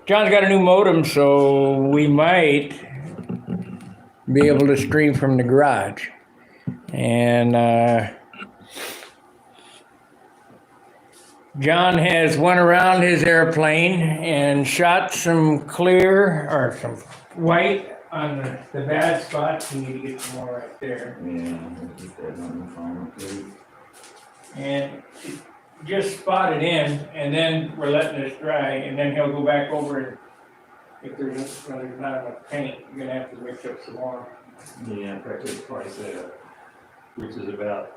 John's got a new modem, so we might be able to stream from the garage. And John has went around his airplane and shot some clear or some white on the bad spots. You need to get some more right there. Yeah, I'll keep that on the phone, please. And just spot it in, and then we're letting this dry, and then he'll go back over and if there's not enough paint, you're gonna have to mix up some more. Yeah, practically twice that, which is about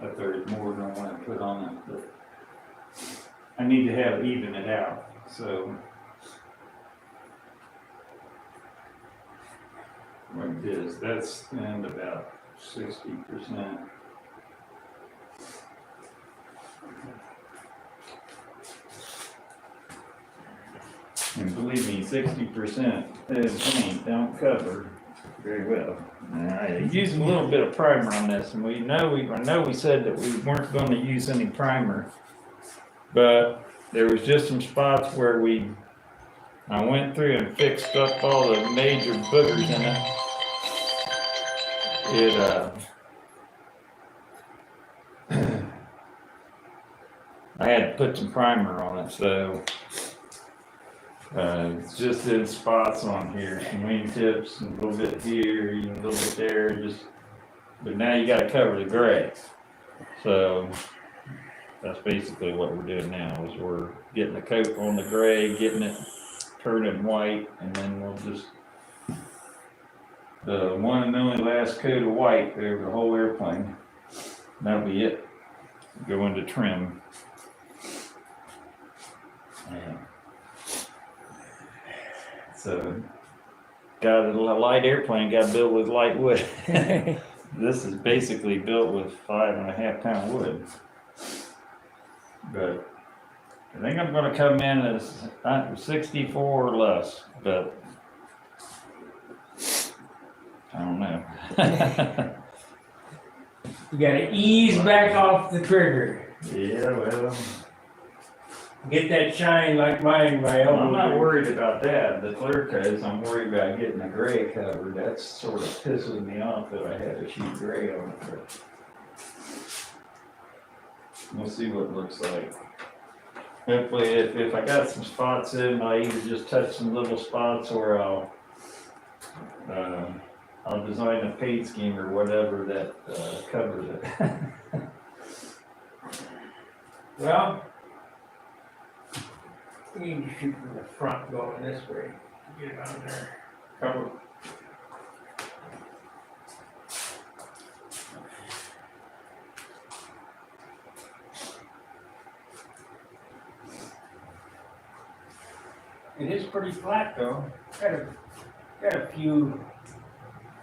a third more than I want to put on it, but I need to have even it out, so. Like this, that's and about 60%. And believe me, 60% is paint don't cover very well. I used a little bit of primer on this, and I know we said that we weren't going to use any primer, but there was just some spots where I went through and fixed up all the major boogers in it. I had to put some primer on it, so it's just in spots on here, some wingtips, and a little bit here, a little bit there, but now you gotta cover the gray. So that's basically what we're doing now, is we're getting the coat on the gray, getting it turning white, and then we'll just, the one and only last coat of white over the whole airplane. That'll be it. Go into trim. Yeah. So, got a light airplane, got built with light wood. This is basically built with 5.5 pound wood. But I think I'm going to come in as 64 or less, but I don't know. You gotta ease back off the trigger. Yeah, well, Get that shine like mine by elbow. I'm not worried about that. The clear coats, I'm worried about getting the gray covered. That's sort of pissing me off that I had to shoot gray on it. But we'll see what it looks like. Hopefully, if I got some spots in, I'll either just touch some little spots, or I'll design a paint scheme or whatever that covers it. Well, we need to shoot from the front going this way. Get it on there. Cover. It is pretty flat though. Got a few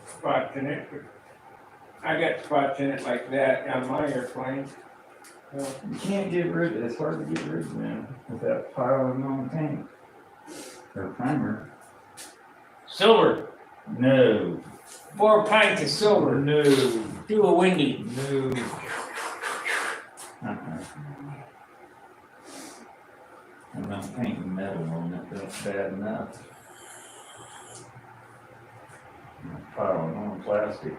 spots in it, but I got spots in it like that on my airplane. You can't get rid of it. It's hard to get rid of them without piling on paint or primer. Silver. No. 4 pints of silver. No. Do a windy. No. I'm not painting metal on it. That's bad enough. I'm piling on plastic.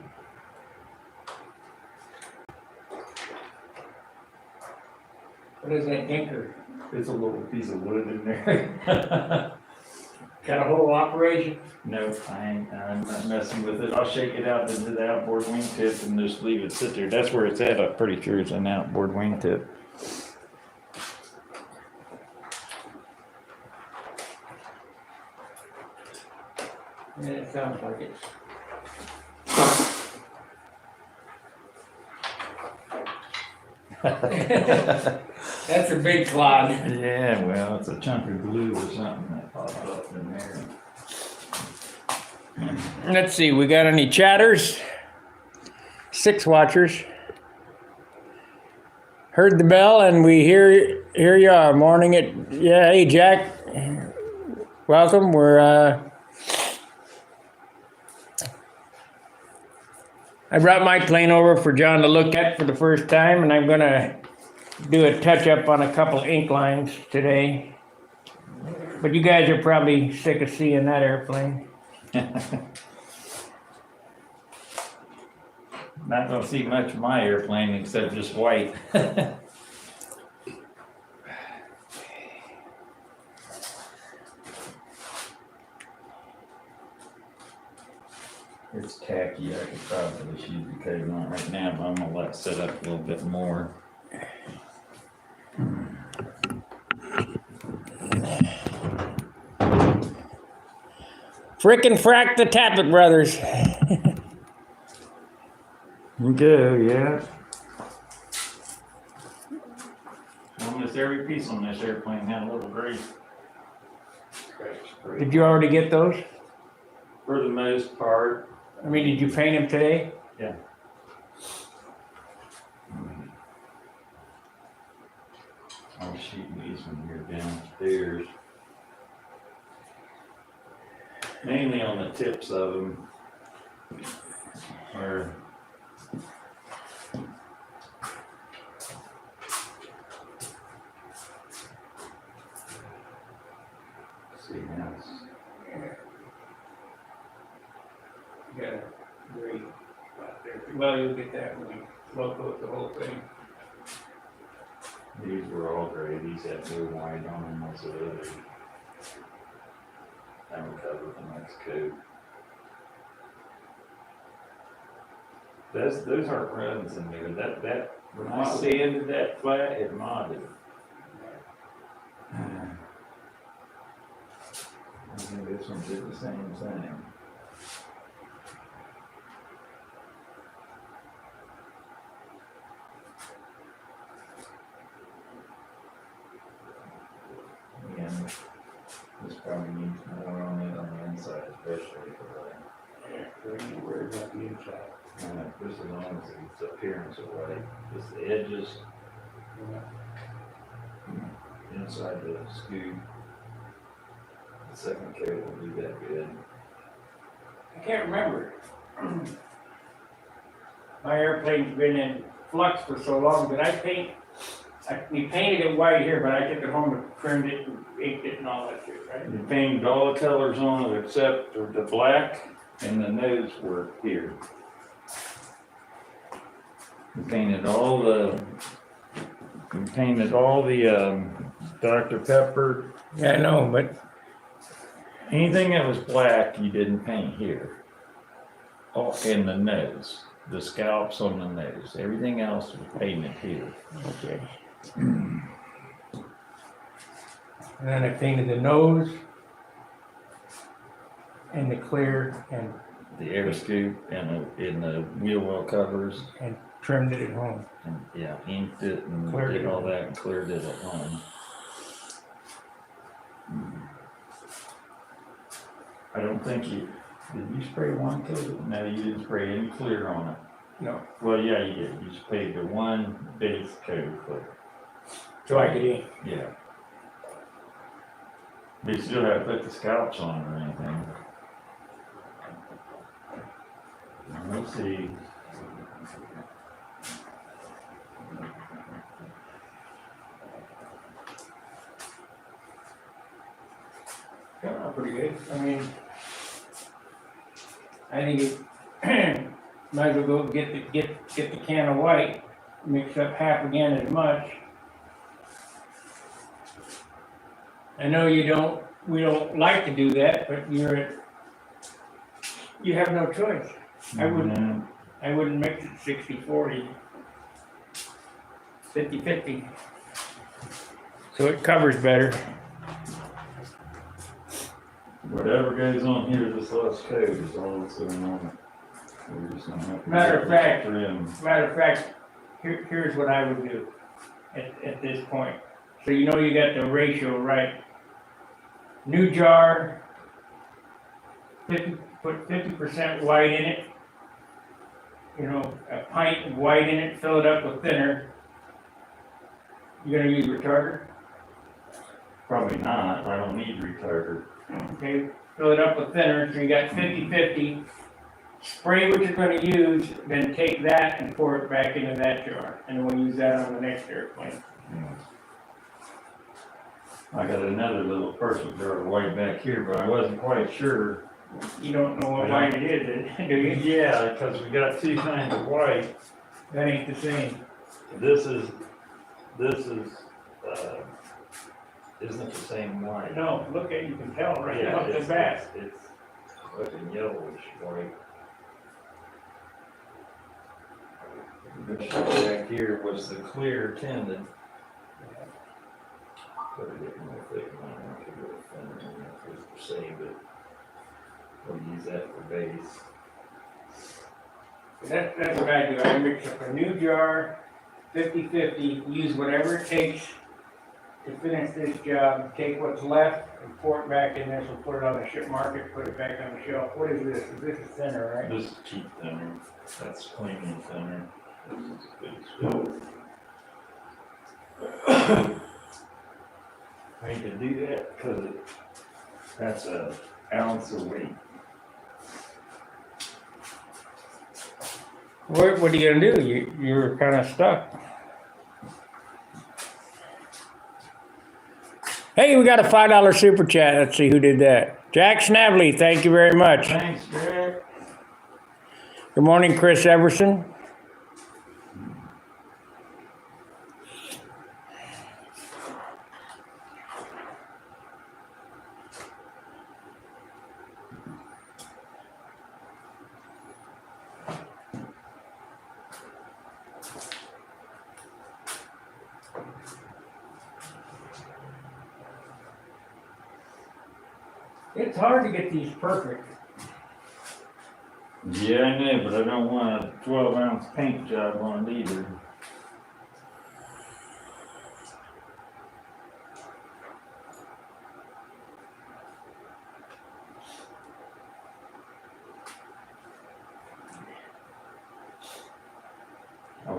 What is that dinker? There's a little piece of wood in there. Got a whole operation? Nope, I'm not messing with it. I'll shake it out into the outboard wingtip and just leave it sit there. That's where it's at. I'm pretty sure it's an outboard wingtip. Yeah, it sounds like it. That's a big clod. Yeah, well, it's a chunk of glue or something that popped up in there. Let's see, we got any chatters? 6 watchers. Heard the bell and we here you are, morning it. Yeah, hey Jack, welcome. I brought my plane over for John to look at for the first time, and I'm gonna do a touch up on a couple ink lines today. But you guys are probably sick of seeing that airplane. Not gonna see much of my airplane except just white. It's tacky, I could probably shoot the cable on it right now, but I'm gonna let it sit up a little bit more. Frickin' frack the Tappet brothers. Go, yeah. Almost every piece on this airplane had a little grease. Did you already get those? For the most part. I mean, did you paint them today? Yeah. I was shooting these when we were downstairs. Mainly on the tips of them. Or see now. You got a great spot there. Well, you'll get that when you loco the whole thing. These were all gray. These had blue white on them. Most of the others haven't covered the next coat. Those aren't runs in there. That when I sanded that flat, it modded. I think this one did the same thing. Again, this probably needs more on it on the inside, especially for Yeah, so you worry about the inside. this is honestly its appearance of white. Just the edges inside the scoop. The second coat will do that good. I can't remember. My airplane's been in flux for so long. Did I paint? We painted it white here, but I took it home and trimmed it and inked it and all that shit, right? You painted all the colors on it except for the black and the nose work here. We painted all the Dr. Pepper. Yeah, I know, but Anything that was black, you didn't paint here. Oh, in the nose, the scallops on the nose. Everything else was painted here. okay. And then I painted the nose and the clear and The air scoop and the wheel well covers. trimmed it at home. And yeah, inked it and Cleared did it. all that and cleared it at home. I don't think did you spray one coat? No, you didn't spray any clear on it. No, Well, yeah, you did. You sprayed the one base coat of clear. so I could ink. Yeah. But you still have to put the scallops on or anything. Let's see. Coming out pretty good. I mean, I think it might as well go get the can of white, mix up half again as much. I know we don't like to do that, but you have no choice. I wouldn't mix it 60-40, 50-50. So it covers better. Whatever goes on here, this last coat is all that's going on it. We're just gonna have to Matter of fact, trim. here's what I would do at this point. So you know you got the ratio right. New jar, put 50% white in it. You know, a pint of white in it, fill it up with thinner. You gonna use retarder? Probably not. I don't need retarder. Okay, fill it up with thinner, so you got 50-50. Spray what you're gonna use, then take that and pour it back into that jar, and we'll use that on the next airplane. I got another little person jar of white back here, but I wasn't quite sure. You don't know what white it is, do you? Yeah, because we got two kinds of white. That ain't the same. This is, isn't the same white. No, look at, you can tell right Yeah, off the bat. it's like a yellowish white. This back here was the clear tinted. Put it in more thick, I don't want to go thinner, it's the same, but we'll use that for base. That's what I do. I mix up a new jar, 50-50, use whatever it takes to finish this job, take what's left and pour it back in this, we'll put it on the ship market, put it back on the shelf. What is this? This is thinner, right? This is cheap thinner, that's cleaning thinner. This is good stuff. I hate to do that because that's an ounce of weight. What are you gonna do? You're kind of stuck. Hey, we got a $5 super chat. Let's see who did that. Jack Snavely, thank you very much. Thanks, Jack. Good morning, Chris Everson. It's hard to get these perfect. Yeah, I know, but I don't want a 12-ounce paint job on it either.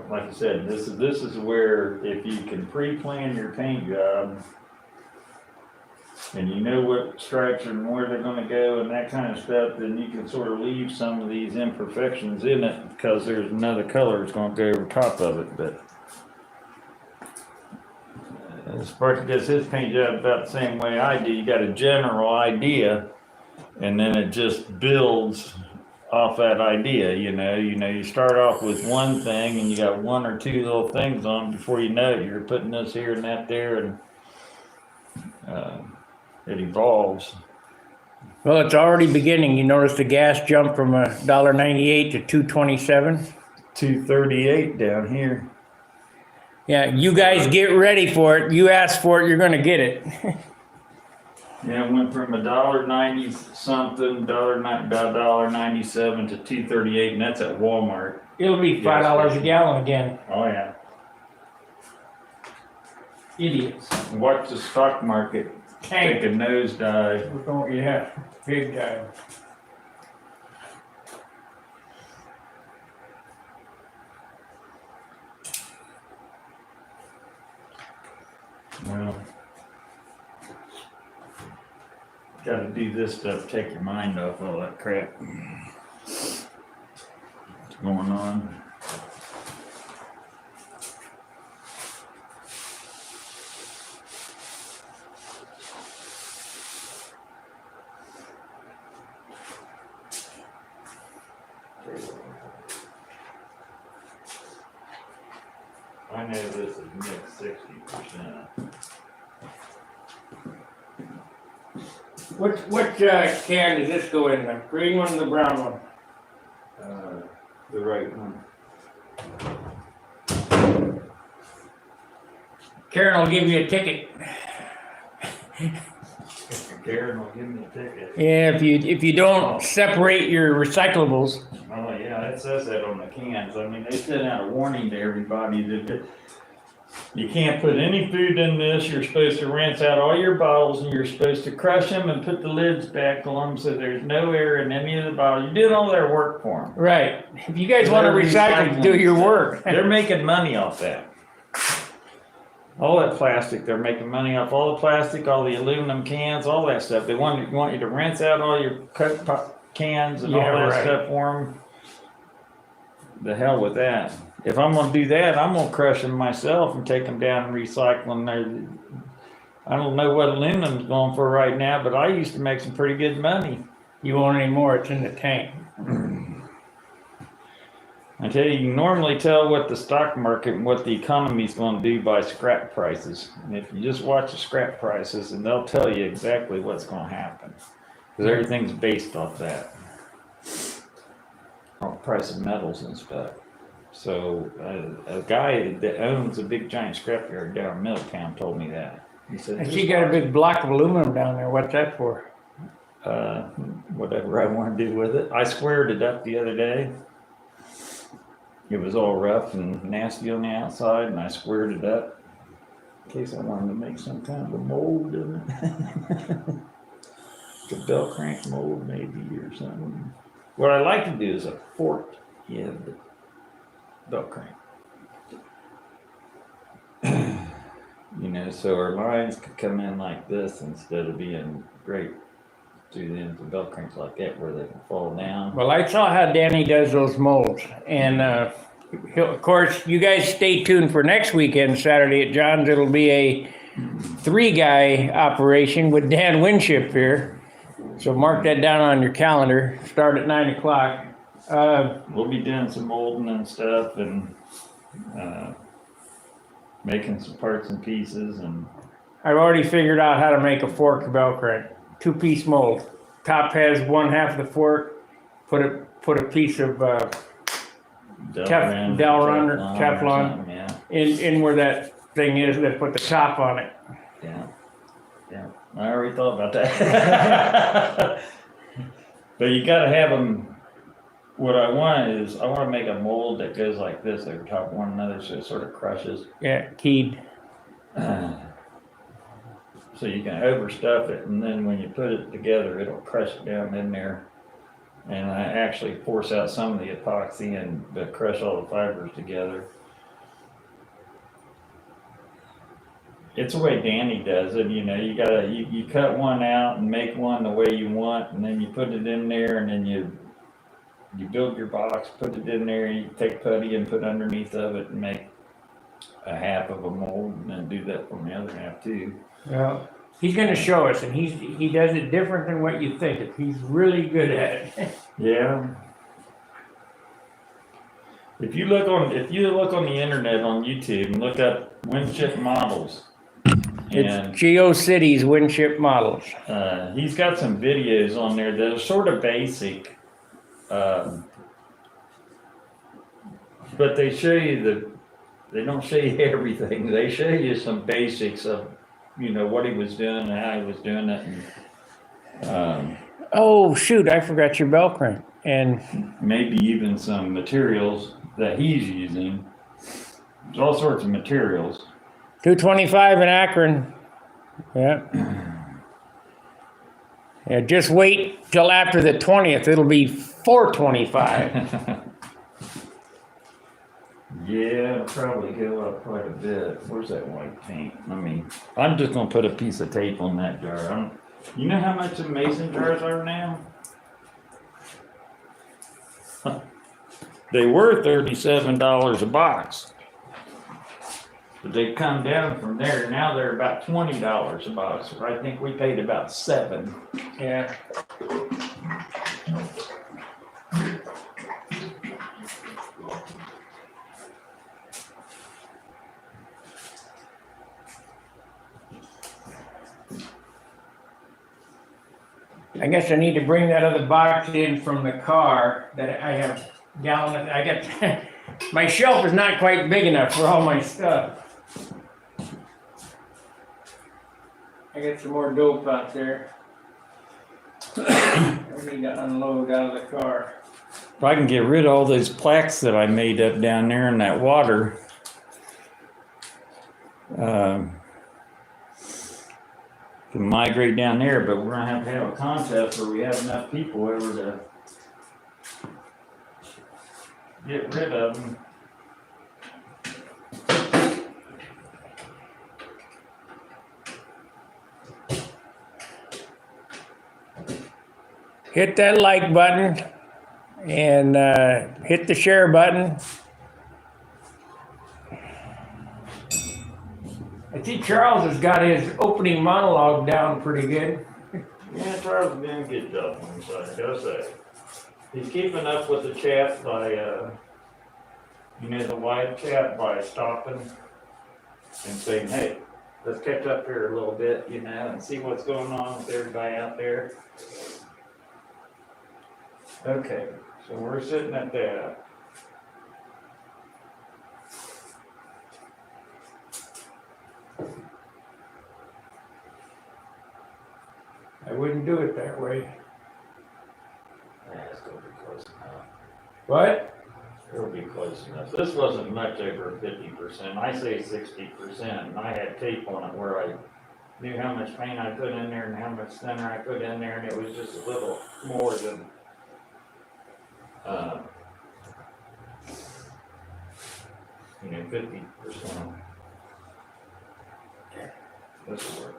Like I said, this is where if you can pre-plan your paint job and you know what stripes and where they're gonna go and that kind of stuff, then you can sort of leave some of these imperfections in it because there's another color that's gonna go over top of it. But Sparky does his paint job about the same way I do. You got a general idea and then it just builds off that idea, you start off with one thing and you got one or two little things on before you know it, you're putting this here and that there, and it evolves. Well, it's already beginning. You notice the gas jumped from $1.98 to $2.27. $2.38 down here. Yeah, you guys get ready for it. You ask for it, you're gonna get it. Yeah, it went from $1.90 something, $1.97 to $2.38, and that's at Walmart. It'll be $5 a gallon again. Oh yeah. Idiots. Watch the stock market take a nosedive. We're going, yeah, big time. Well, gotta do this stuff, take your mind off all that crap that's going on. I know this is mixed 60%. What can does this go in? The green one or the brown one? The right one. Karen will give you a ticket. Karen will give me a ticket. Yeah, if you don't separate your recyclables. Oh yeah, it says that on the cans. I mean, they sent out a warning to everybody that you can't put any food in this. You're supposed to rinse out all your bottles and you're supposed to crush them and put the lids back on them so there's no air in any of the bottles. You're doing all their work for them. Right. If you guys want to recycle, do your work. They're making money off that. All that plastic, they're making money off all the plastic, all the aluminum cans, all that stuff. They want you to rinse out all your Coke cans and all that stuff for them. The hell with that. If I'm gonna do that, I'm gonna crush them myself and take them down and recycle them. I don't know what aluminum's going for right now, but I used to make some pretty good money. You won't anymore, it's in the tank. I tell you, you can normally tell what the stock market and what the economy's going to do by scrap prices. And if you just watch the scrap prices, and they'll tell you exactly what's going to happen. Because everything's based off that. On the price of metals and stuff. So a guy that owns a big giant scrapyard down in Middletown told me that. He said, And she got a big block of aluminum down there. What's that for? Whatever I want to do with it. I squared it up the other day. It was all rough and nasty on the outside, and I squared it up in case I wanted to make some kind of a mold in it. A bell crank mold maybe or something. What I like to do is a forked head bell crank. You know, so our lines could come in like this instead of being great through the ends of bell cranks like that where they can fall down. Well, I saw how Danny does those molds. And of course, you guys stay tuned for next weekend, Saturday at John's. It'll be a 3-guy operation with Dan Winship here. So mark that down on your calendar. Start at 9 o'clock. We'll be doing some molding and stuff and making some parts and pieces. And I've already figured out how to make a fork bell crank. 2-piece mold. Top has one half of the fork. Put a piece of Teflon in where that thing is. Then put the top on it. Yeah. I already thought about that. But you got to have them. What I want is I want to make a mold that goes like this over top of one another, so it sort of crushes. Yeah, keyed. So you can overstuff it, and then when you put it together, it'll crush it down in there. And I actually force out some of the epoxy and crush all the fibers together. It's the way Danny does it, you know. You cut one out and make one the way you want, and then you put it in there, and then you build your box, put it in there, you take putty and put underneath of it and make a half of a mold, and then do that from the other half too. Well, he's going to show us, and he does it different than what you think. He's really good at it. Yeah. If you look on the internet on YouTube and look up Winship models, it's GeoCities Winship models. He's got some videos on there that are sort of basic, but they show you they don't show you everything. They show you some basics of, you know, what he was doing and how he was doing it. And, oh shoot! I forgot your bell crank. And maybe even some materials that he's using. There's all sorts of materials. 225 in Akron. Yeah. Yeah. Just wait till after the 20th. It'll be 425. Yeah, it'll probably go up quite a bit. Where's that white paint? I'm just gonna put a piece of tape on that jar. You know how much the mason jars are now? They were $37 a box, but they come down from there. Now they're about $20 a box. I think we paid about $7. Yeah. I guess I need to bring that other box in from the car that I have gallon. I got my shelf is not quite big enough for all my stuff. I got some more dope out there. I need to unload out of the car. If I can get rid of all those plaques that I made up down there in that water, can migrate down there, but we're gonna have a contest where we have enough people over to get rid of them. Hit that like button and hit the share button. I think See, Charles has got his opening monologue down pretty good. Yeah, Charles is doing a good job on his side, I gotta say. He's keeping up with the chat by, the live chat by stopping and saying, hey, let's catch up here a little bit, and see what's going on with everybody out there. Okay, so we're sitting at that. I wouldn't do it that way. Yeah, it's gonna be close enough. What? It'll be close enough. This wasn't much over 50%. I say 60%, and I had tape on it where I knew how much paint I put in there and how much thinner I put in there, and it was just a little more than 50%. This will work.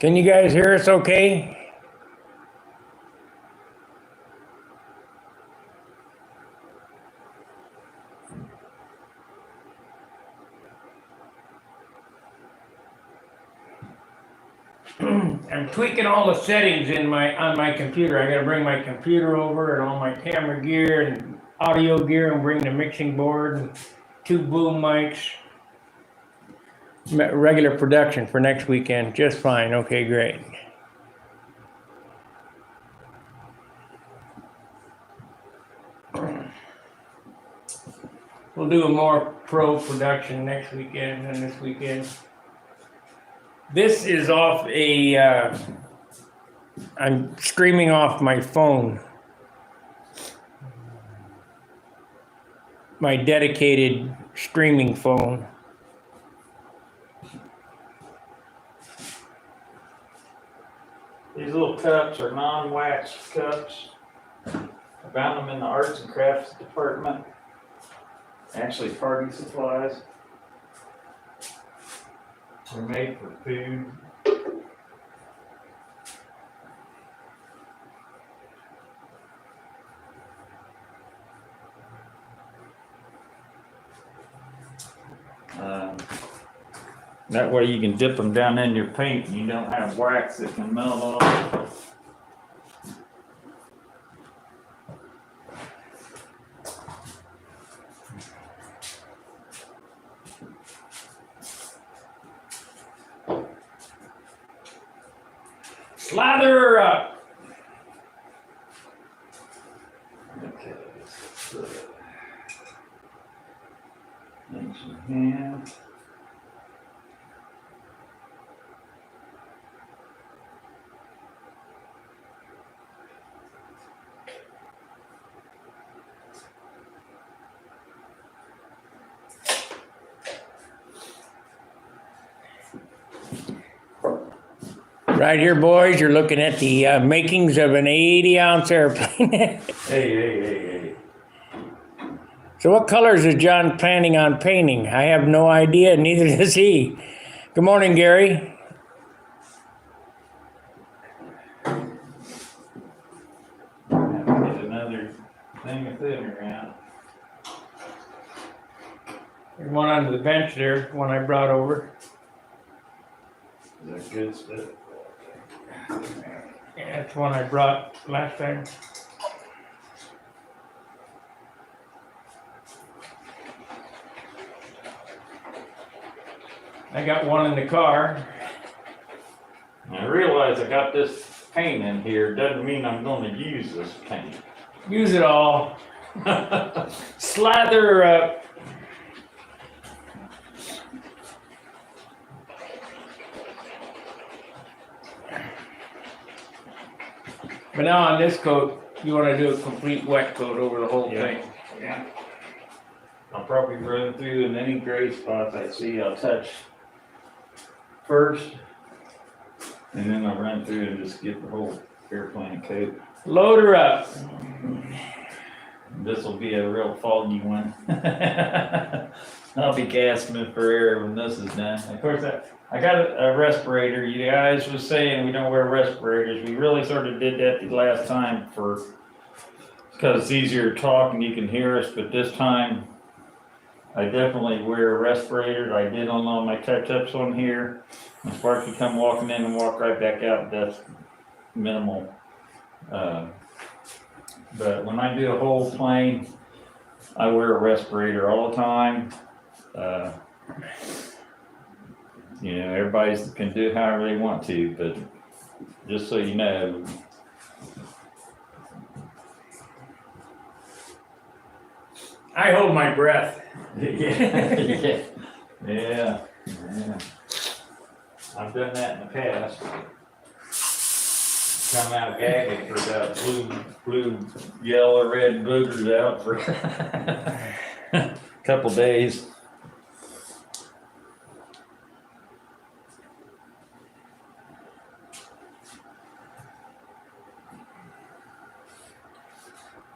Can you guys hear us okay? I'm tweaking all the settings on my computer. I gotta bring my computer over and all my camera gear and audio gear and bring the mixing board and 2 boom mics. Regular production for next weekend, just fine. Okay, great. We'll do a more pro production next weekend than this weekend. This is off I'm streaming off my phone. My dedicated streaming phone. These little cups are non-wax cups. I found them in the arts and crafts department. Actually, party supplies. They're made for food. That way you can dip them down in your paint and you don't have wax that can melt off. Slather her up. Okay, so make some hands. Right here, boys, you're looking at the makings of an 80-ounce airplane. Hey. So what colors is John planning on painting? I have no idea, neither does he. Good morning, Gary. Get another thing of thinner out. There's one under the bench there, one I brought over. Is that good stuff? Yeah, that's one I brought last time. I got one in the car. I realize I got this paint in here, doesn't mean I'm gonna use this paint. Use it all. Slather her up. But now on this coat, you want to do a complete wet coat over the whole thing. Yeah. I'll probably run through and any gray spots I see, I'll touch first. And then I'll run through and just get the whole airplane coat. Load her up. This will be a real foggy one. I'll be gasping for air when this is done. Of course, I got a respirator. You guys was saying we don't wear respirators. We really sort of did that the last time because it's easier to talk and you can hear us. But this time, I definitely wear a respirator. I did on all my touch-ups on here. When Sparky come walking in and walk right back out, that's minimal. But when I do a whole plane, I wear a respirator all the time. You know, everybody can do it however they want to, but just so you know. I hold my breath. Yeah. I've done that in the past. Come out gagging for about blue, yellow, red boogers out for a couple days.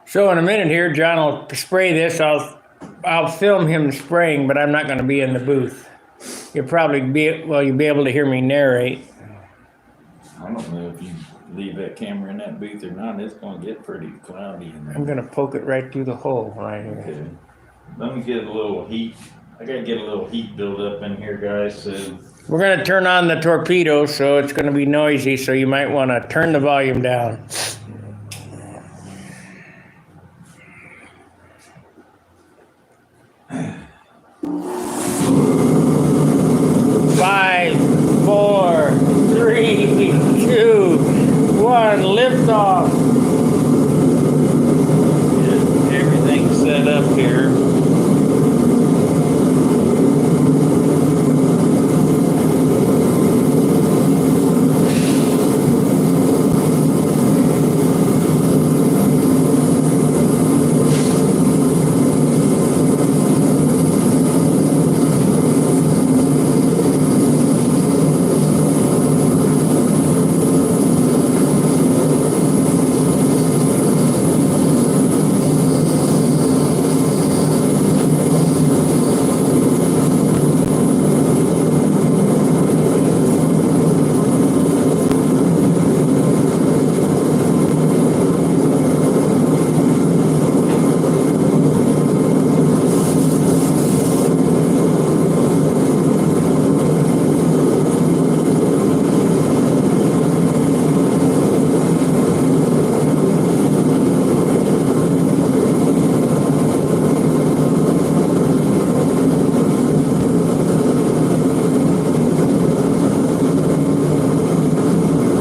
So in a minute here, John will spray this. I'll film him spraying, but I'm not going to be in the booth. You'll probably you'll be able to hear me narrate. I don't know if you leave that camera in that booth or not. It's going to get pretty cloudy in there. I'm going to poke it right through the hole right here. Okay. Let me get a little heat. I got to get a little heat build up in here, guys. So We're going to turn on the torpedo, so it's going to be noisy, so you might want to turn the volume down. Five, four, three, two, one, lift off. get everything set up here.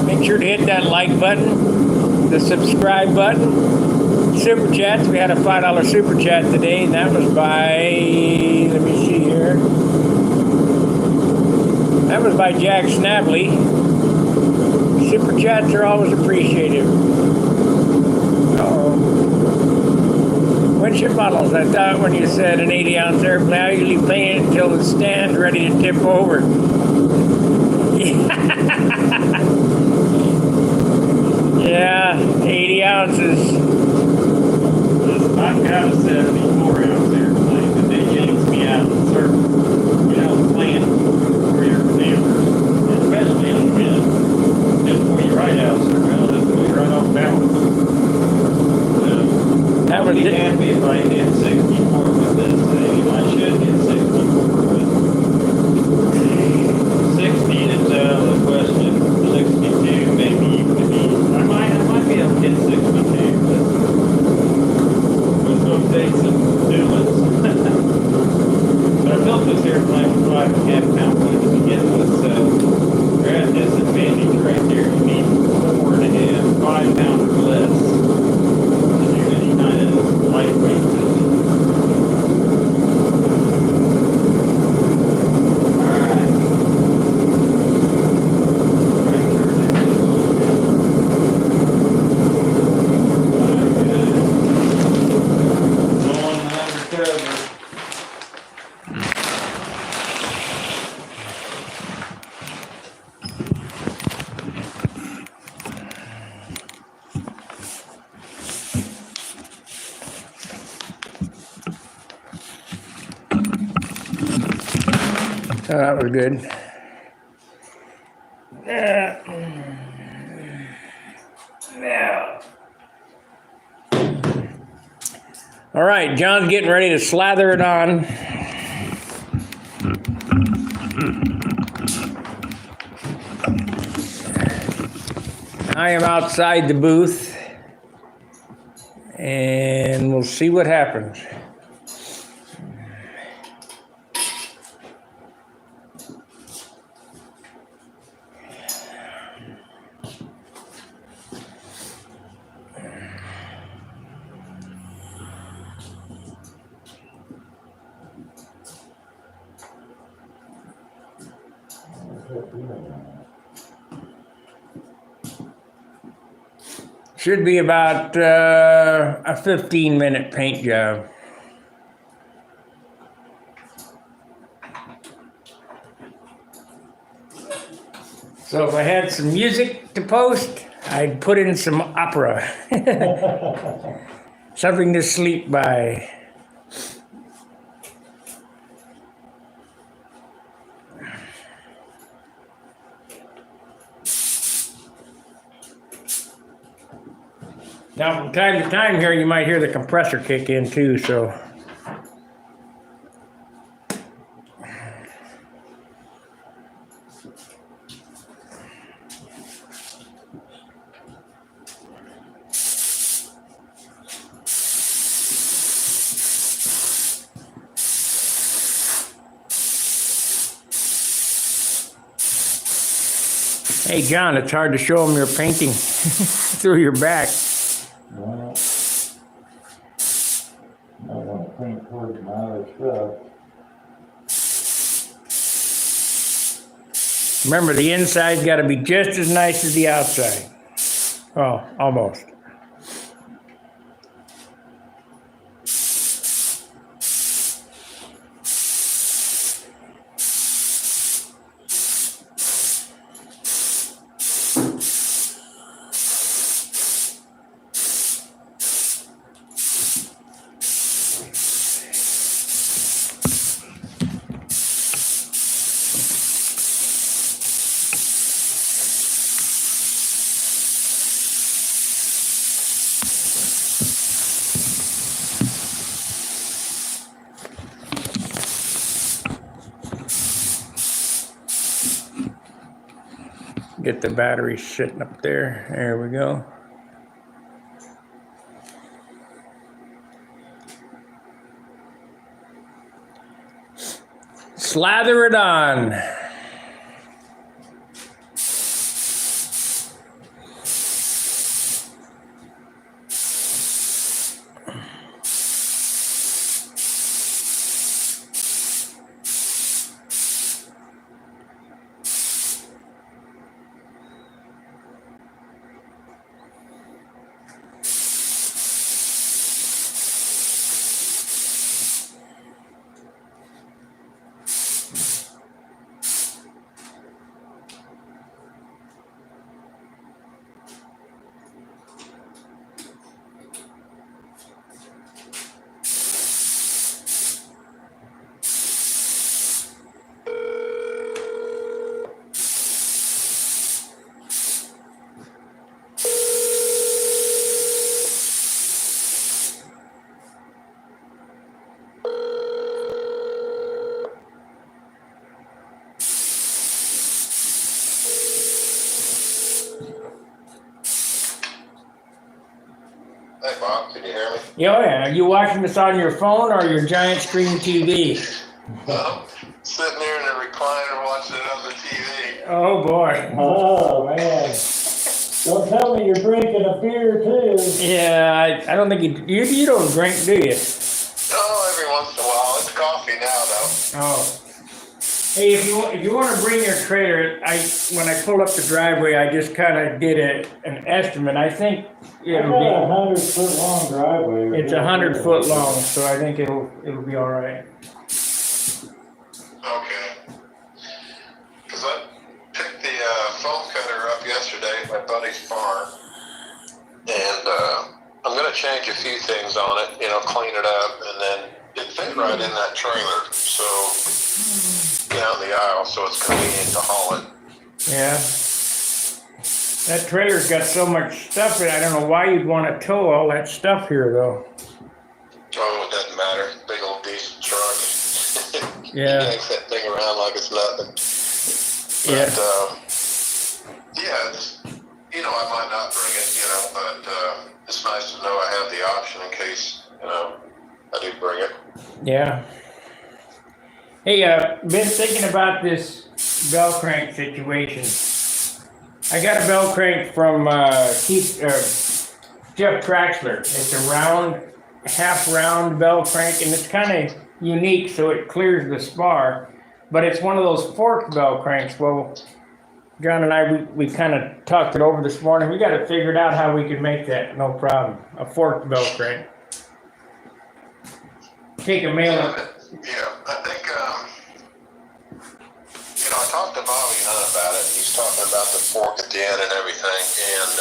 Make sure to hit that like button, the subscribe button. Super chats, we had a $5 super chat today, and that was by, let me see here. That was by Jack Snavely. Super chats are always appreciated. What's your models? I thought when you said an 80-ounce airplane, I usually paint it until the stand's ready to tip over. Yeah, 80 ounces. I've got a 74-ounce airplane, but they yanks me out of the circle. You know, playing for your campers, especially on wind. Just pull you right out of the circle, just pull you right off balance. That was I'd be it. happy if I hit 64 with this thing. I should hit 64 with 60 is out of the question. 62 maybe I might be able to hit 62, but it's going to take some doing. So I built this airplane with 5.5 pound weight to begin with, so you're at a disadvantage right there. You need 4.5, 5 pounds or less. And you're going to be kind of lightweight. So that was good. Yeah. All right, John's getting ready to slather it on. I am outside the booth, and we'll see what happens. Should be about a 15-minute paint job. So if I had some music to post, I'd put in some opera. Something to sleep by. Now, from time to time here, you might hear the compressor kick in too, so. Hey, John, it's hard to show them your painting through your back. Well, I want to paint towards my other stuff. Remember, the inside's got to be just as nice as the outside. Oh, almost. Get the battery sitting up there. There we go. Slather it on. Hey Bob, can you hear me? Yeah, are you watching this on your phone or your giant screen TV? Sitting there in the recliner watching it on the TV. Oh boy. Oh, man. Don't tell me you're drinking a beer, too. Yeah, I don't think you don't drink, do you? Oh, every once in a while. It's coffee now, though. Oh. Hey, if you want to bring your trailer, when I pulled up the driveway, I just kind of did an estimate. I think I got a 100-foot long driveway. it's 100 foot long, so I think it'll be all right. Okay. Because I picked the foam cutter up yesterday at my buddy's farm, and I'm going to change a few things on it, clean it up, and then it fit right in that trailer, so down the aisle, so it's convenient to haul it. Yeah. That trailer's got so much stuff in it. I don't know why you'd want to tow all that stuff here, though. Oh, it doesn't matter. Big old decent truck. Yeah. He yanks that thing around like it's nothing. Yeah. But, yeah, it's, you know, I might not bring it, you know, but it's nice to know I have the option in case, you know, I do bring it. Yeah. Hey, been thinking about this bell crank situation. I got a bell crank from Jeff Traxler. It's a round, half-round bell crank, and it's kind of unique, so it clears the spar. But it's one of those forked bell cranks. Well, John and I, we kind of talked it over this morning. We got to figure it out how we can make that, no problem. A forked bell crank. Take a mailer. Yeah, I think, you know, I talked to Bobby Hunt about it. He's talking about the fork at the end and everything, and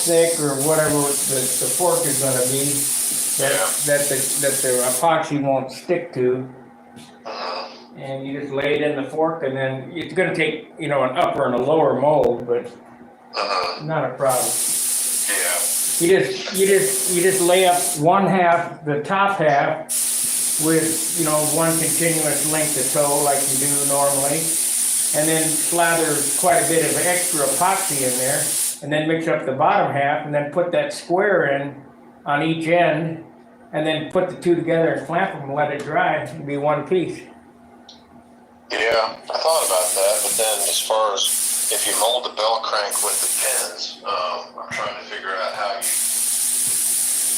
thick or whatever the fork is going to be that the epoxy won't stick to, and you just lay it in the fork, and then it's going to take, you know, an upper and a lower mold, but not a problem. yeah, You just lay up one half, the top half, with, you know, one continuous length of toe like you do normally, and then slather quite a bit of extra epoxy in there. And then mix up the bottom half, and then put that square in on each end, and then put the two together and clamp them and let it dry. It'll be one piece. yeah, I thought about that, but then as far as if you mold the bell crank with the pins, I'm trying to figure out how you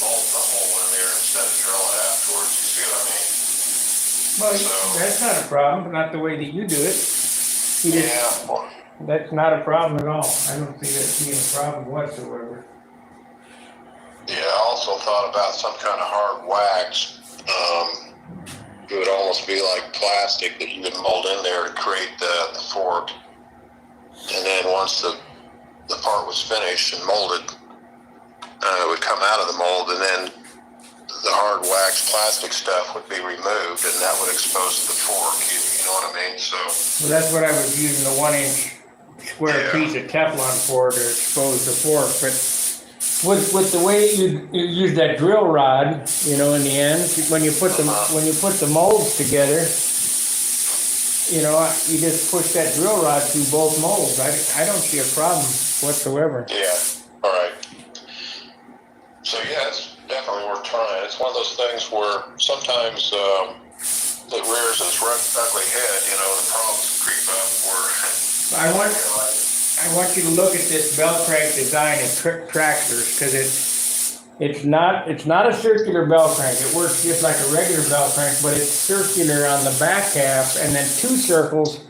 mold the hole in there instead of drill it afterwards. You see what I mean? Well, that's not a problem, not the way that you do it. Yeah. That's not a problem at all. I don't see that being a problem whatsoever. Yeah, I also thought about some kind of hard wax. It would almost be like plastic that you could mold in there to create the fork. And then once the part was finished and molded, it would come out of the mold, and then the hard wax plastic stuff would be removed, and that would expose the fork. You know what I mean? So. Well, that's what I was using, the 1-inch square piece of Teflon for to expose the fork. But with the way you use that drill rod, you know, in the end, when you put the molds together, you know, you just push that drill rod through both molds. I don't see a problem whatsoever. Yeah. All right. So yeah, it's definitely worth trying. It's one of those things where sometimes it rears its ugly head. You know, the problems creep up. I want you to look at this bell crank design in Traxler's, because it's not a circular bell crank. It works just like a regular bell crank, but it's circular on the back half and then 2 circles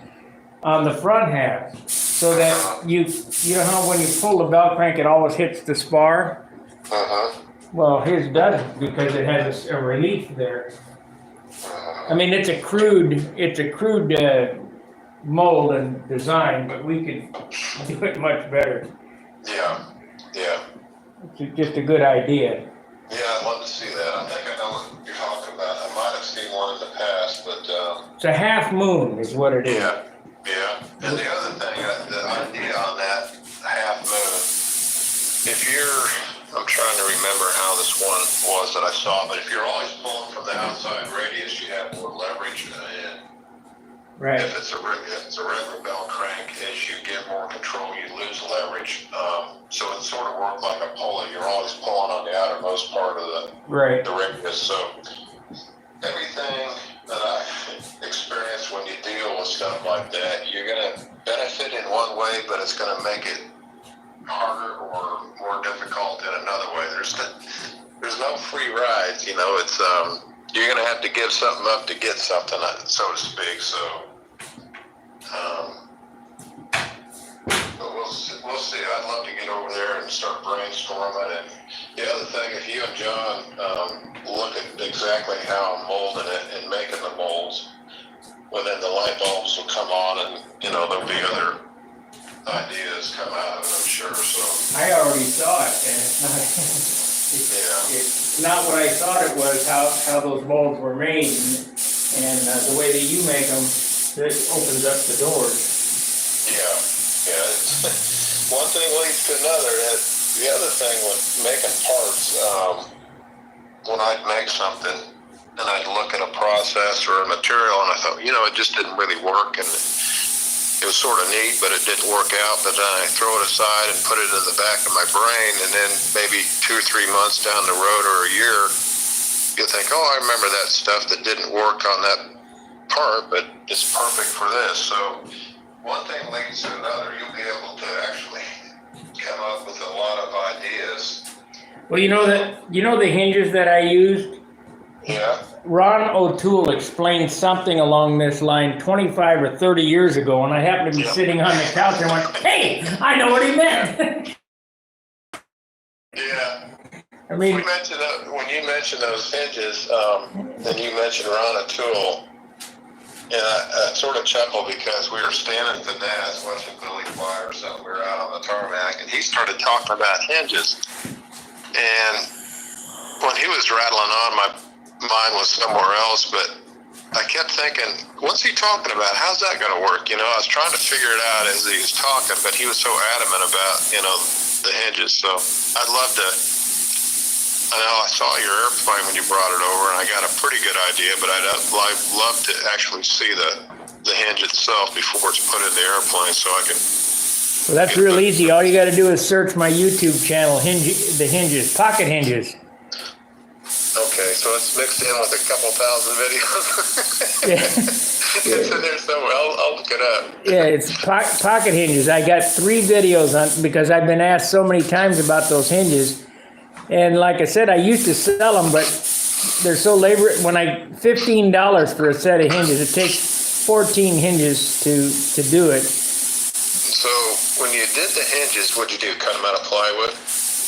on the front half, so that you know how when you pull the bell crank it always hits the spar. Well, his doesn't, because it has a relief there. I mean, it's a crude mold and design, but we could do it much better. Yeah. It's just a good idea. Yeah, I'd love to see that. I think I know what you're talking about. I might have seen one in the past, but It's a half moon is what it is. And the other thing, the idea on that half moon, if you're, I'm trying to remember how this one was that I saw, but if you're always pulling from the outside radius, you have more leverage. And Right. if it's a regular bell crank, as you get more control, you lose leverage. So it sort of worked like a pulley. You're always pulling on the outermost part of the Right. radius. So everything that I experience when you deal with stuff like that, you're going to benefit in one way, but it's going to make it harder or more difficult in another way. There's no free rides, you know. It's you're going to have to give something up to get something, so to speak. So, but we'll see. I'd love to get over there and start brainstorming. And the other thing, if you and John look at exactly how I'm molding it and making the molds, well, then the light bulbs will come on, and you know there'll be other ideas come out of it, I'm sure. So I already saw it, and it's not what I thought it was. How those molds were made, and the way that you make them, it opens up the doors. Yeah. It's, one thing leads to another. The other thing with making parts, when I'd make something and I'd look at a process or a material, and I thought, you know, it just didn't really work, and it was sort of neat, but it didn't work out. But then I throw it aside and put it in the back of my brain, and then maybe 2 or 3 months down the road or a year, you think, oh, I remember that stuff that didn't work on that part, but it's perfect for this. So one thing leads to another. You'll be able to actually come up with a lot of ideas. Well, you know the hinges that I used. Yeah. Ron O'Toole explained something along this line 25 or 30 years ago, and I happened to be sitting on the couch and went, "Hey, I know what he meant." Yeah. I mean, We mentioned when you mentioned those hinges, and you mentioned Ron O'Toole, and I sort of chuckled because we were standing at the NAS watching Billy Fly or something. We were out on the tarmac, and he started talking about hinges. And when he was rattling on, my mind was somewhere else, but I kept thinking, what's he talking about? How's that going to work? You know, I was trying to figure it out as he was talking, but he was so adamant about, you know, the hinges. So I'd love to, I know I saw your airplane when you brought it over, and I got a pretty good idea, but I'd love to actually see the hinge itself before it's put in the airplane, so I can. well, that's real easy. All you got to do is search my YouTube channel, the hinges, pocket hinges. Okay, so it's mixed in with a couple thousand videos. Yeah. It's in there somewhere. I'll look it up. Yeah, it's pocket hinges. I got 3 videos on because I've been asked so many times about those hinges. And like I said, I used to sell them, but they're so $15 for a set of hinges. It takes 14 hinges to do it. So when you did the hinges, what'd you do? Cut them out of plywood?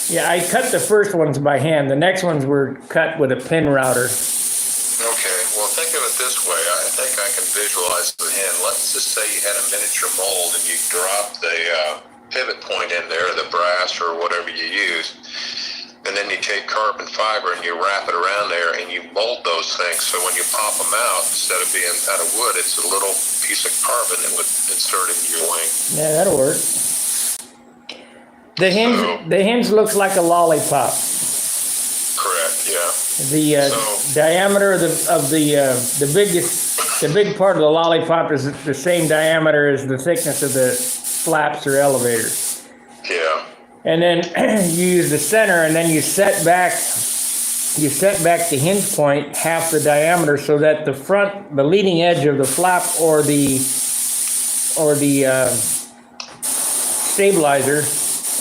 Yeah, I cut the first ones by hand. The next ones were cut with a pin router. Okay, well think of it this way. I think I can visualize the hand. Let's just say you had a miniature mold and you dropped the pivot point in there, the brass or whatever you use. And then you take carbon fiber and you wrap it around there and you mold those things. So when you pop them out, instead of being out of wood, it's a little piece of carbon that would insert into your wing. Yeah, that'll work. The hinge looks like a lollipop. Correct, yeah. The diameter of the big part of the lollipop is the same diameter as the thickness of the flaps or elevators. Yeah. And then you use the center, and then you set back the hinge point half the diameter so that the leading edge of the flap or the stabilizer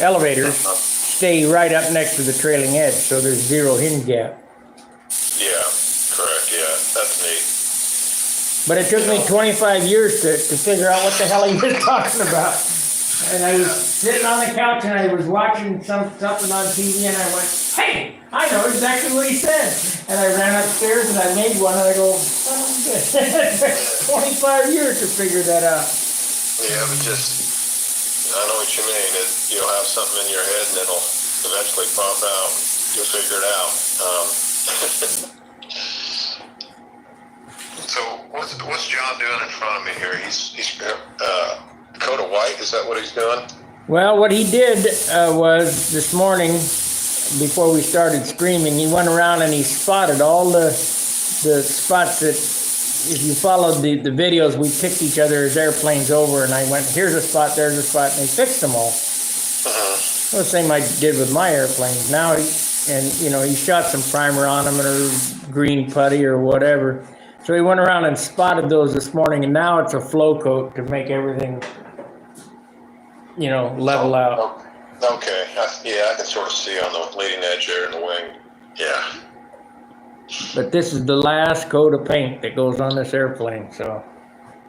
elevators stay right up next to the trailing edge, so there's 0 hinge gap. Yeah, correct, yeah, that's neat. But it took me 25 years to figure out what the hell he was talking about. And I was sitting on the couch and I was watching something on TV and I went, "Hey, I know exactly what he said." And I ran upstairs and I made one and I go, "Oh, good." It took 25 years to figure that out. Yeah, but I know what you mean. You'll have something in your head and it'll eventually pop out. You'll figure it out. So what's John doing in front of me here? He's right? Is that what he's doing? Well, what he did was this morning, before we started screaming, he went around and he spotted all the spots that, if you followed the videos, we picked each other's airplanes over, and I went, here's a spot, there's a spot, and he fixed them all. Uh-huh. Well, the same I did with my airplanes. Now, he shot some primer on them or green putty or whatever. So he went around and spotted those this morning, and now it's a flow coat to make everything, level out. Okay. I can sort of see on the leading edge there in the wing. Yeah. But this is the last coat of paint that goes on this airplane, so.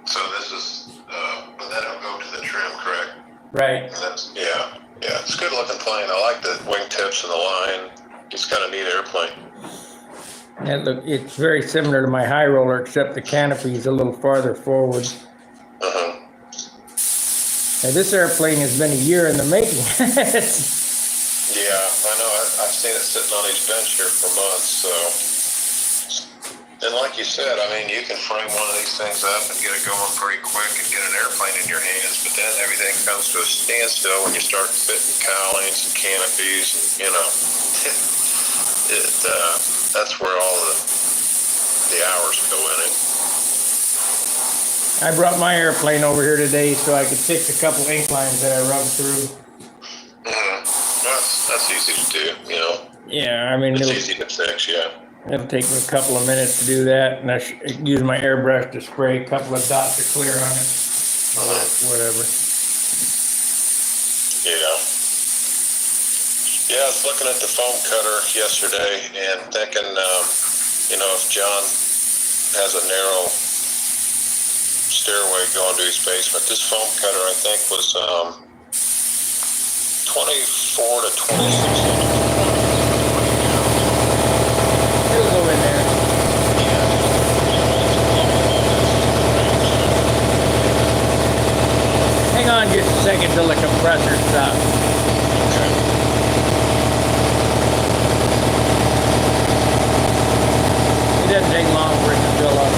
So this is, but that'll go to the trim, correct? Right. And that's, yeah, it's a good looking plane. I like the wingtips and the line. It's kind of neat airplane. And look, it's very similar to my high roller, except the canopy is a little farther forward. Uh-huh. Now, this airplane has been a year in the making. Yeah, I know. I've seen it sitting on his bench here for months, so. And like you said, I mean, you can frame one of these things up and get it going pretty quick and get an airplane in your hands, but then everything comes to a standstill when you start fitting cowlings and canopies, and, that's where all the hours go in it. I brought my airplane over here today so I could fix a couple ink lines that I rubbed through. Mm-hmm. That's easy to do, Yeah, I mean, It's easy to fix, yeah. it'll take me a couple of minutes to do that, and I use my airbrush to spray a couple of dots of clear on it. Whatever. Yeah. Yeah, I was looking at the foam cutter yesterday and thinking, if John has a narrow stairway going to his basement, this foam cutter, I think, was 24 to 26 inches. It'll go in there. Hang on just a second till the compressor stops. It doesn't take long for it to fill up.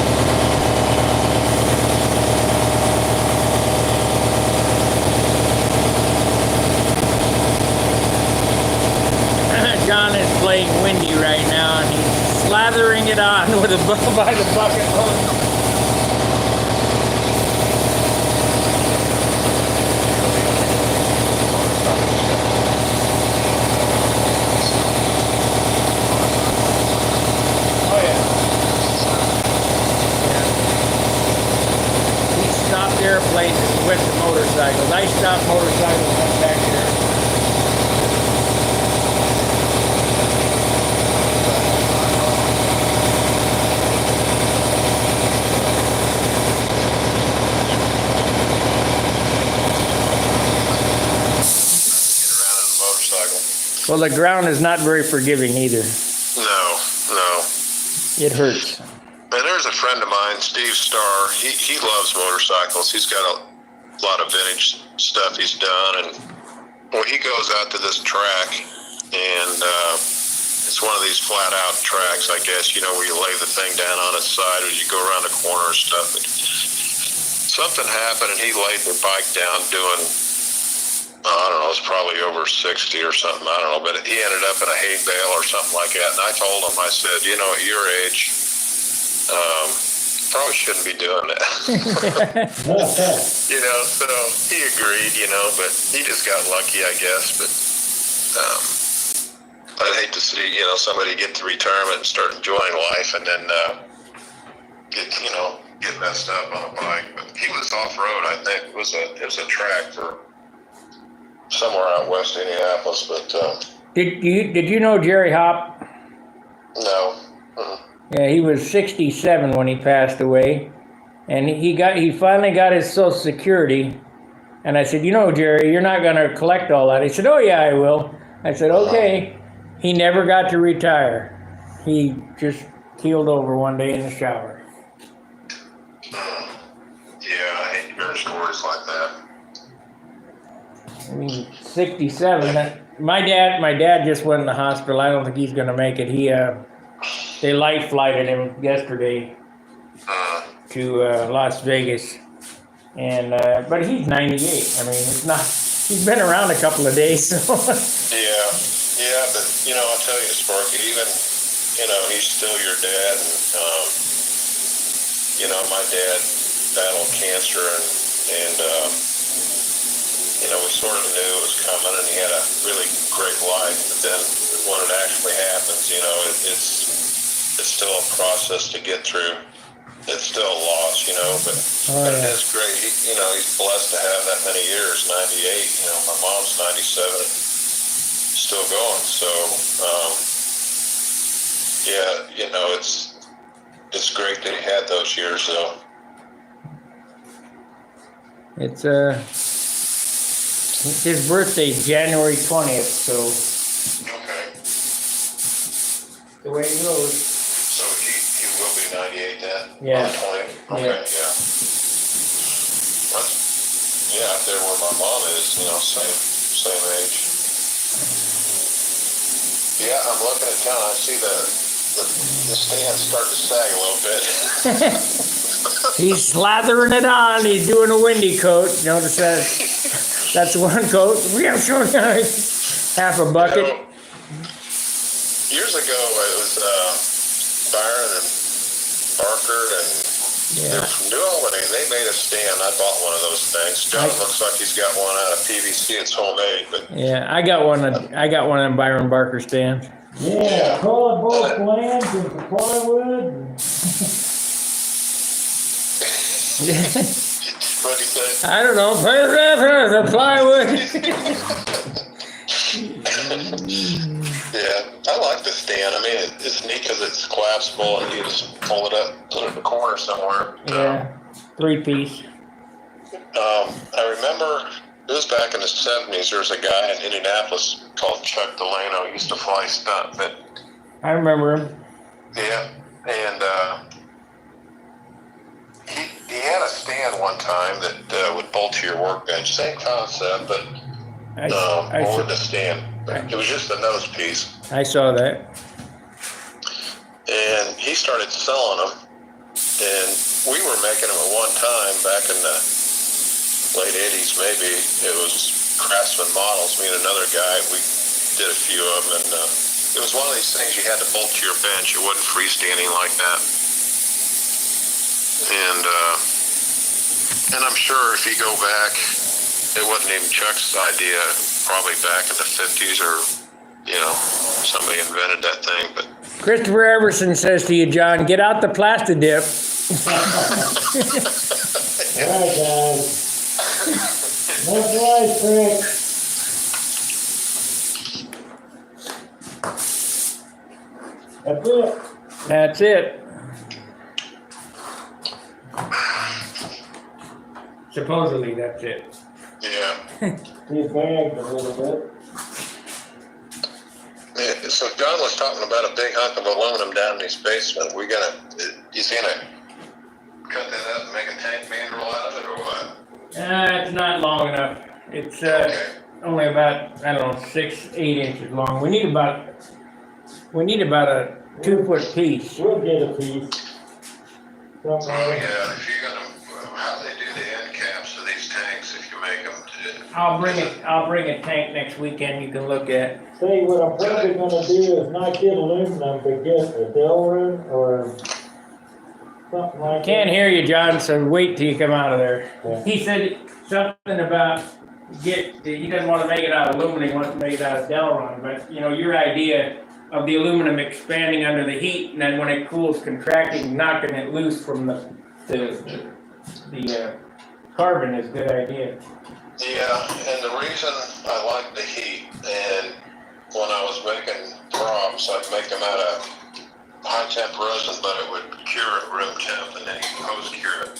John is playing windy right now, and he's slathering it on with a by the bucket load. Oh yeah. He stopped airplanes with the motorcycles. I stopped motorcycles back there. Well, the ground is not very forgiving either. No. It hurts. And there's a friend of mine, Steve Starr. He loves motorcycles. He's got a lot of vintage stuff he's done, and he goes out to this track, and it's one of these flat out tracks, I guess, where you lay the thing down on its side, or you go around the corner and stuff. But something happened, and he laid the bike down doing, I don't know, it's probably over 60 or something, I don't know, but he ended up in a hay bale or something like that. And I told him, I said, at your age, probably shouldn't be doing that. So he agreed, but he just got lucky, I guess. But I'd hate to see, somebody get to retirement and start enjoying life and then get messed up on a bike. But he was off-road, I think. It was a track for somewhere out west Indianapolis, but Did you know Jerry Hop? no. Yeah, he was 67 when he passed away, and he finally got his Social Security. And I said, Jerry, you're not going to collect all that. He said, oh yeah, I will. I said, okay. He never got to retire. He just keeled over one day in the shower. Yeah, I hate to hear stories like that. I mean, 67. My dad just went in the hospital. I don't think he's going to make it. They life flighted him yesterday to Las Vegas. And but he's 98. I mean, it's not. He's been around a couple of days, so. Yeah, but I'll tell you, Sparky, even he's still your dad, and my dad battled cancer, and we sort of knew it was coming, and he had a really great life. But then when it actually happens, it's still a process to get through. It's still a loss, but it is great. He's blessed to have that many years. 98. My mom's 97, still going. So, it's great that he had those years, though. It's his birthday's January 20th, so Okay. the way it goes. So he will be 98 then? Yeah. On the 20th? Okay, Yeah. Yeah, up there where my mom is, same age. Yeah, I'm looking at town. I see the stand starting to sag a little bit. He's slathering it on. He's doing a windy coat. Notice that. That's one coat. We have shown half a bucket. Years ago, it was Byron and Barker, and they're from New Albany. They made a stand. I bought one of those things. John looks like he's got one out of PVC. It's homemade, but Yeah, I got one of them Byron Barker stands. Yeah, call it both lands and the plywood. what do you say? I don't know. The plywood. Yeah, I like the stand. I mean, it's neat because it's collapsible and you just pull it up, put it in the corner somewhere. Yeah, 3-piece. I remember it was back in the 70s. There was a guy in Indianapolis called Chuck Delano. He used to fly Stunt, but I remember him. yeah, and he had a stand one time that would bolt to your workbench. Same concept, but over the stand. It was just a nose piece. I saw that. And he started selling them, and we were making them at one time back in the late 80s, maybe. It was Craftsman Models. Me and another guy, we did a few of them, and it was one of these things you had to bolt to your bench. It wasn't freestanding like that. And I'm sure if you go back, it wasn't even Chuck's idea, probably back in the 50s or, somebody invented that thing, but. Christopher Everson says to you, John, get out the plastic dip. All right, guys. That's right, Rick. That's it. That's it. Supposedly, that's it. Yeah. He bagged a little bit. Yeah, so John was talking about a big hunk of aluminum down in his basement. He's gonna cut that up and make a tank mandrel out of it, or what? It's not long enough. It's only about, 6-8 inches long. We need about a 2-foot piece. We'll get a piece. Oh yeah, if you're gonna, how they do the end caps of these tanks, if you make them. I'll bring a tank next weekend. You can look at. See, what I'm probably gonna do is not get aluminum, but get a Delrin or something like that. Can't hear you, John. So wait till you come out of there. Yeah. He said something about he doesn't want to make it out of aluminum. He wants to make it out of Delron. But your idea of the aluminum expanding under the heat, and then when it cools, contracting, knocking it loose from the carbon is a good idea. Yeah, and the reason I like the heat, and when I was making props, I'd make them out of high temp resin, but it would cure at room temp, and then you post cure it.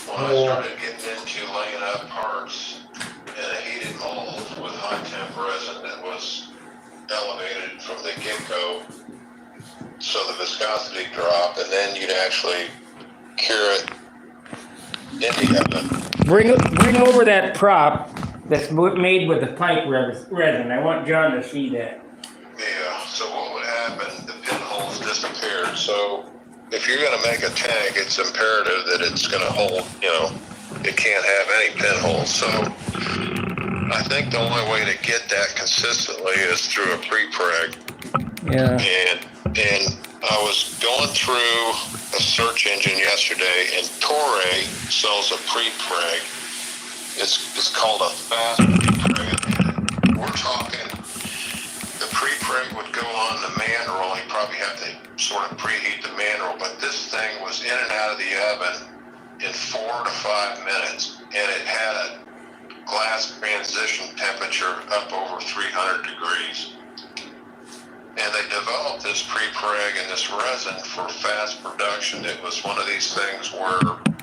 When I started getting into laying up parts in a heated mold with high temp resin that was elevated from the get-go, so the viscosity dropped, and then you'd actually cure it in the oven. Bring over that prop that's made with the pipe resin. I want John to see that. Yeah, so what would happen, the pinholes disappeared. So if you're going to make a tank, it's imperative that it's going to hold, it can't have any pinholes. So I think the only way to get that consistently is through a pre-preg. Yeah. And I was going through a search engine yesterday, and Torre sells a pre-preg. It's called a fast pre-preg. We're talking, the pre-preg would go on the manual. You probably have to sort of preheat the manual, but this thing was in and out of the oven in 4 to 5 minutes, and it had a glass transition temperature up over 300 degrees. And they developed this pre-preg and this resin for fast production. It was one of these things where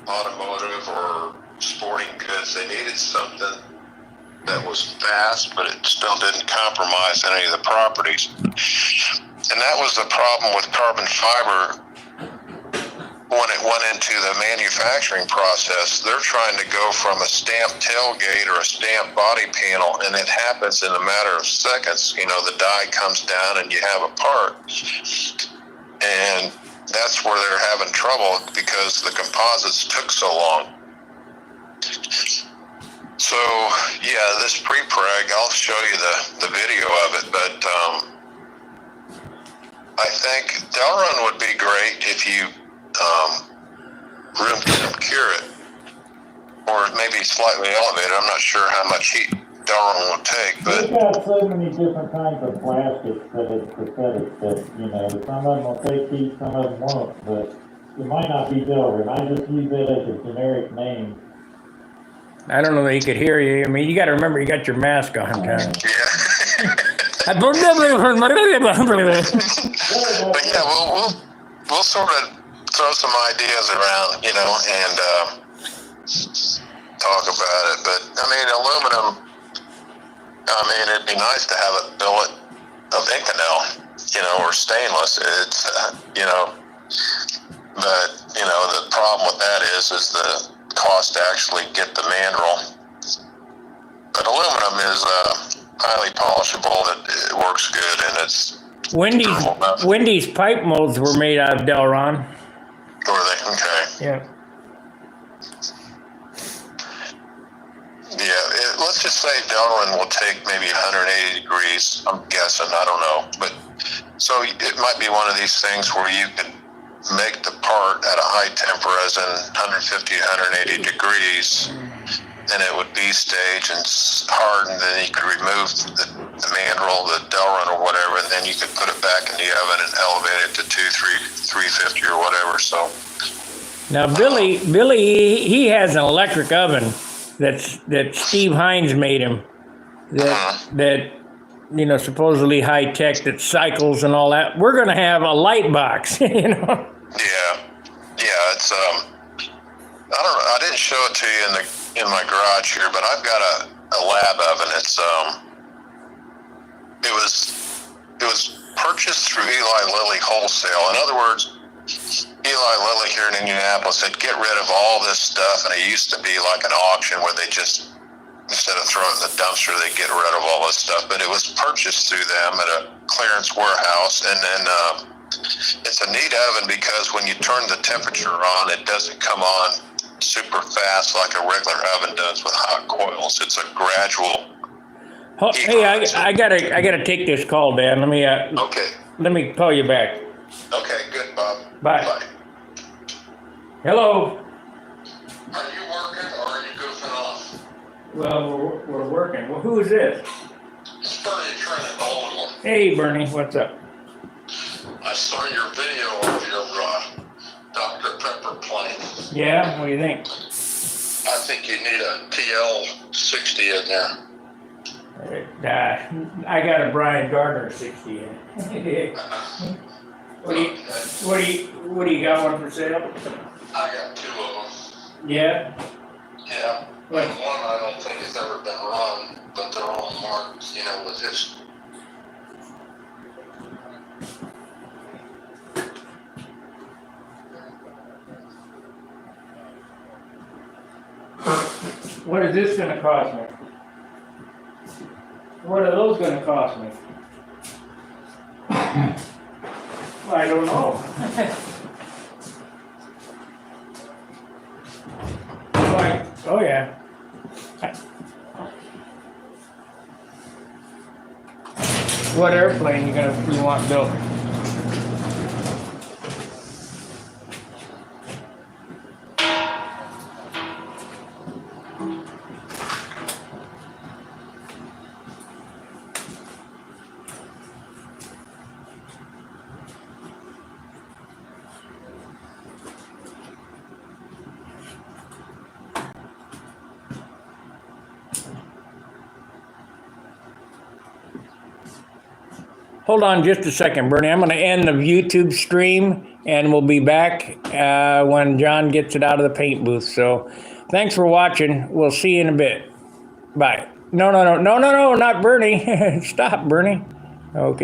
automotive or sporting goods, they needed something that was fast, but it still didn't compromise any of the properties. And that was the problem with carbon fiber when it went into the manufacturing process. They're trying to go from a stamped tailgate or a stamped body panel, and it happens in a matter of seconds. You know, the die comes down and you have a part. And that's where they're having trouble because the composites took so long. So, yeah, this pre-preg, I'll show you the video of it, but I think Delrin would be great if you room temperature it, or maybe slightly elevated. I'm not sure how much heat Delrin will take, but We've got so many different kinds of plastics that it's pathetic that, you know, some of them will take heat, some of them won't, but it might not be Delrin. I just use it as a generic name. I don't know that he could hear you. I mean, you got to remember you got your mask on, Tom. yeah. Yeah. But yeah, we'll sort of throw some ideas around, you know, and talk about it. But I mean, aluminum. I mean, it'd be nice to have a billet of Inconel, you know, or stainless. It's you know, but you know, the problem with that is the cost to actually get the mineral. But aluminum is highly polishable. It works good, and it's Wendy's pipe molds were made out of Delrin. Were they? Okay. Yeah. Yeah, let's just say Delrin will take maybe 180 degrees. I'm guessing. I don't know. But so it might be one of these things where you can make the part at a high temp resin, 150, 180 degrees, and it would be staged and hardened. Then you could remove the mandrel, the Delrin or whatever, and then you could put it back in the oven and elevate it to 350 or whatever. So Now Billy, he has an electric oven that Steve Hines made him. That you know, supposedly high tech, that cycles and all that. We're gonna have a light box, you know. Yeah, it's I don't know. I didn't show it to you in my garage here, but I've got a lab oven. It's it was purchased through Eli Lilly wholesale. In other words, Eli Lilly here in Indianapolis said get rid of all this stuff, and it used to be like an auction where they just, instead of throwing it in the dumpster, they get rid of all this stuff. But it was purchased through them at a clearance warehouse, and then it's a neat oven because when you turn the temperature on, it doesn't come on super fast like a regular oven does with hot coils. It's a gradual. Oh, hey, I gotta take this call, Dan. Okay. Let me call you back. Okay, good, Bob. Bye. Hello. Are you working or are you goofing off? Well, we're working. Well, who is this? It's Bernie Trent, Baltimore. Hey, Bernie, what's up? I saw your video of your Dr. Pepper plane. Yeah, what do you think? I think you need a TL60 in there. I got a Brian Gardner 60 in. What do you got one for sale? I got 2 of them. Yeah. Yeah. What? And one I don't think has ever been run, but they're all marked, you know, with his. What is this going to cost me? What are those going to cost me? I don't know. Like Oh, yeah. What airplane you want built? Hold on just a second, Bernie. I'm going to end the YouTube stream, and we'll be back when John gets it out of the paint booth. So thanks for watching. We'll see you in a bit. Bye. No, not Bernie. Stop, Bernie. Okay.